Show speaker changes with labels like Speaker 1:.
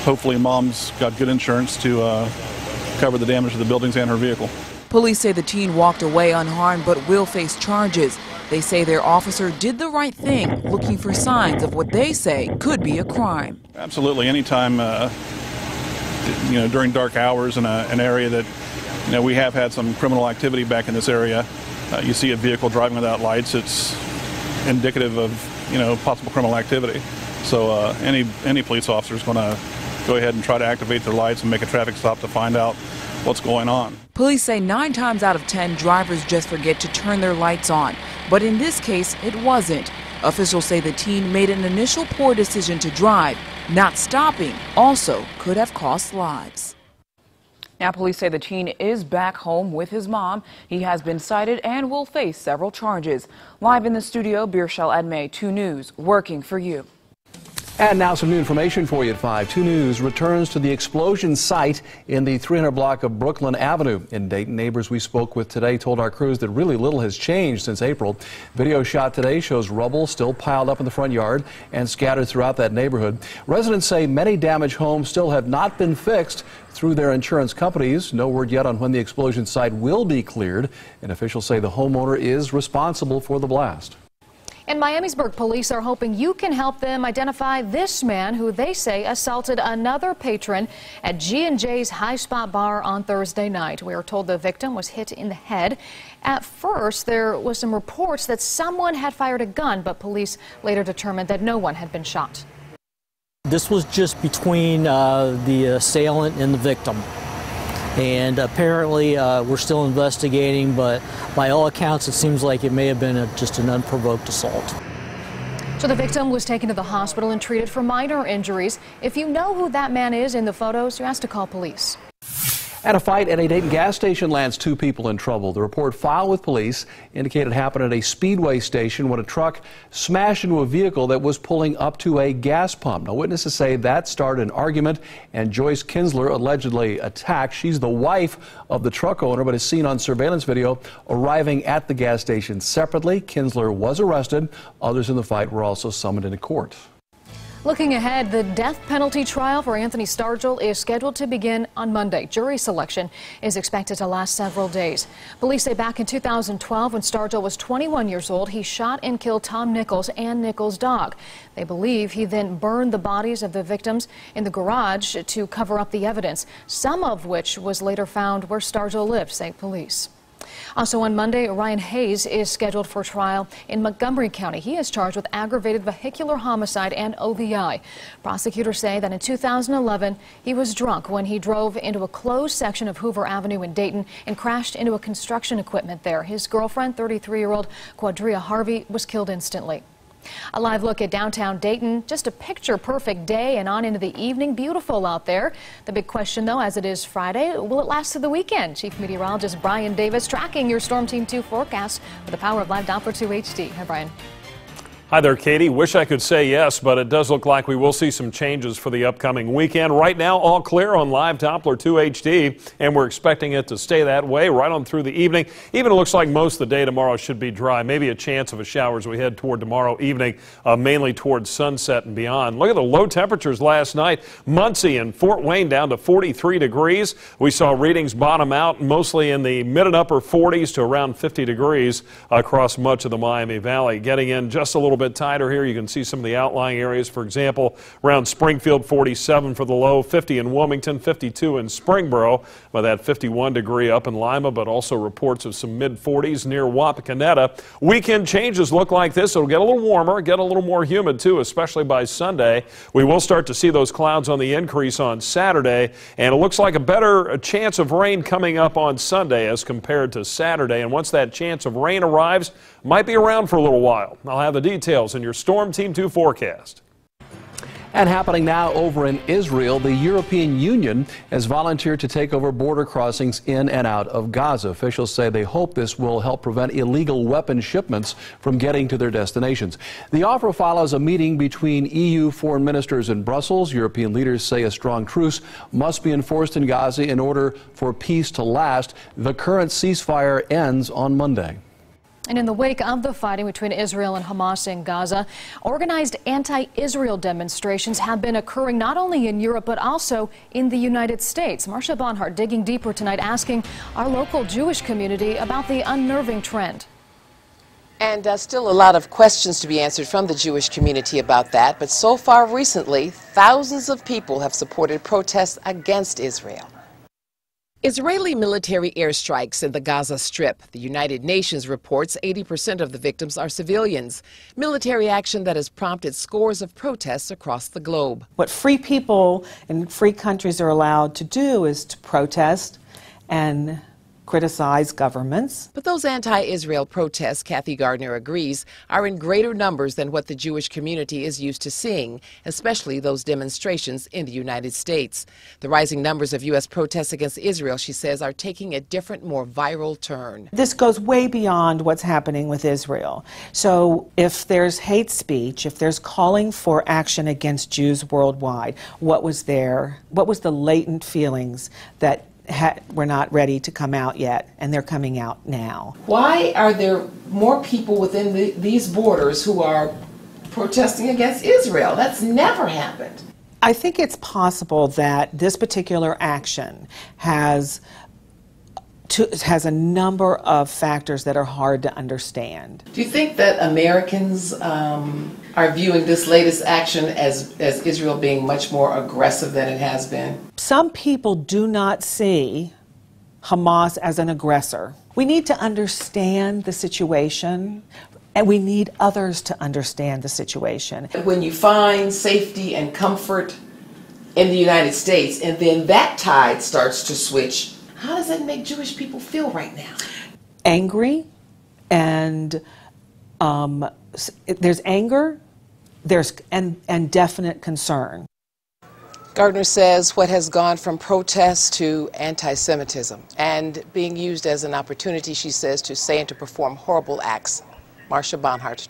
Speaker 1: Hopefully mom's got good insurance to cover the damage to the buildings and her vehicle.
Speaker 2: Police say the teen walked away unharmed but will face charges. They say their officer did the right thing, looking for signs of what they say could be a crime.
Speaker 1: Absolutely. Anytime, during dark hours in an area that, we have had some criminal activity back in this area, you see a vehicle driving without lights, it's indicative of, possible criminal activity. So any police officer is going to go ahead and try to activate their lights and make a traffic stop to find out what's going on.
Speaker 2: Police say 9 times out of 10 drivers just forget to turn their lights on. But in this case, it wasn't. Officials say the teen made an initial poor decision to drive. Not stopping also could have cost lives. Now, police say the teen is back home with his mom. He has been cited and will face several charges. Live in the studio, Birshal Admei, 2 News, working for you.
Speaker 3: And now some new information for you at 5. 2 News returns to the explosion site in the 300 block of Brooklyn Avenue in Dayton. Neighbors we spoke with today told our crews that really little has changed since April. Video shot today shows rubble still piled up in the front yard and scattered throughout that neighborhood. Residents say many damaged homes still have not been fixed through their insurance companies. No word yet on when the explosion site will be cleared, and officials say the homeowner is responsible for the blast.
Speaker 4: In Miamisburg, police are hoping you can help them identify this man who they say assaulted another patron at G&J's High Spot Bar on Thursday night. We are told the victim was hit in the head. At first, there was some reports that someone had fired a gun, but police later determined that no one had been shot.
Speaker 5: This was just between the assailant and the victim. And apparently we're still investigating, but by all accounts it seems like it may have been just an unprovoked assault.
Speaker 4: So the victim was taken to the hospital and treated for minor injuries. If you know who that man is in the photos, you're asked to call police.
Speaker 3: And a fight at a Dayton gas station lands 2 people in trouble. The report filed with police indicated it happened at a Speedway station when a truck smashed into a vehicle that was pulling up to a gas pump. Now, witnesses say that started an argument, and Joyce Kinsler allegedly attacked. She's the wife of the truck owner, but is seen on surveillance video arriving at the gas station separately. Kinsler was arrested. Others in the fight were also summoned into court.
Speaker 4: Looking ahead, the death penalty trial for Anthony Stargell is scheduled to begin on Monday. Jury selection is expected to last several days. Police say back in 2012, when Stargell was 21 years old, he shot and killed Tom Nichols and Nichols' dog. They believe he then burned the bodies of the victims in the garage to cover up the evidence, some of which was later found where Stargell lived, say police. Also on Monday, Ryan Hayes is scheduled for trial in Montgomery County. He is charged with aggravated vehicular homicide and OVI. Prosecutors say that in 2011, he was drunk when he drove into a closed section of Hoover Avenue in Dayton and crashed into a construction equipment there. His girlfriend, 33-year-old Quadria Harvey, was killed instantly. A live look at downtown Dayton. Just a picture-perfect day and on into the evening. Beautiful out there. The big question, though, as it is Friday, will it last to the weekend? Chief Meteorologist Brian Davis tracking your Storm Team 2 forecast with the power of Live Doppler 2 HD. Hi, Brian.
Speaker 6: Hi there, Katie. Wish I could say yes, but it does look like we will see some changes for the upcoming weekend. Right now, all clear on Live Doppler 2 HD, and we're expecting it to stay that way right on through the evening. Even it looks like most of the day tomorrow should be dry. Maybe a chance of a shower as we head toward tomorrow evening, mainly towards sunset and beyond. Look at the low temperatures last night. Muncie and Fort Wayne down to 43 degrees. We saw readings bottom out mostly in the mid and upper 40s to around 50 degrees across much of the Miami Valley. Getting in just a little bit tighter here. You can see some of the outlying areas. For example, around Springfield, 47 for the low, 50 in Wilmington, 52 in Springboro, by that 51 degree up in Lima, but also reports of some mid-40s near Wapakoneta. Weekend changes look like this. It'll get a little warmer, get a little more humid too, especially by Sunday. We will start to see those clouds on the increase on Saturday, and it looks like a better chance of rain coming up on Sunday as compared to Saturday. And once that chance of rain arrives, might be around for a little while. I'll have the details in your Storm Team 2 forecast.
Speaker 3: And happening now over in Israel, the European Union has volunteered to take over border crossings in and out of Gaza. Officials say they hope this will help prevent illegal weapon shipments from getting to their destinations. The offer follows a meeting between EU foreign ministers in Brussels. European leaders say a strong truce must be enforced in Gaza in order for peace to last. The current ceasefire ends on Monday.
Speaker 4: And in the wake of the fighting between Israel and Hamas in Gaza, organized anti-Israel demonstrations have been occurring not only in Europe but also in the United States. Marcia Bonhart digging deeper tonight, asking our local Jewish community about the unnerving trend.
Speaker 7: And still a lot of questions to be answered from the Jewish community about that. But so far recently, thousands of people have supported protests against Israel. Israeli military airstrikes in the Gaza Strip. The United Nations reports 80% of the victims are civilians. Military action that has prompted scores of protests across the globe.
Speaker 8: What free people in free countries are allowed to do is to protest and criticize governments.
Speaker 7: But those anti-Israel protests, Kathy Gardner agrees, are in greater numbers than what the Jewish community is used to seeing, especially those demonstrations in the United States. The rising numbers of U.S. protests against Israel, she says, are taking a different, more viral turn.
Speaker 8: This goes way beyond what's happening with Israel. So if there's hate speech, if there's calling for action against Jews worldwide, what was there? What was the latent feelings that were not ready to come out yet, and they're coming out now?
Speaker 7: Why are there more people within these borders who are protesting against Israel? That's never happened.
Speaker 8: I think it's possible that this particular action has a number of factors that are hard to understand.
Speaker 7: Do you think that Americans are viewing this latest action as Israel being much more aggressive than it has been?
Speaker 8: Some people do not see Hamas as an aggressor. We need to understand the situation, and we need others to understand the situation.
Speaker 7: When you find safety and comfort in the United States, and then that tide starts to switch, how does that make Jewish people feel right now?
Speaker 8: Angry, and there's anger, and definite concern.
Speaker 7: Gardner says what has gone from protest to anti-Semitism and being used as an opportunity, she says, to say and to perform horrible acts. Marcia Bonhart.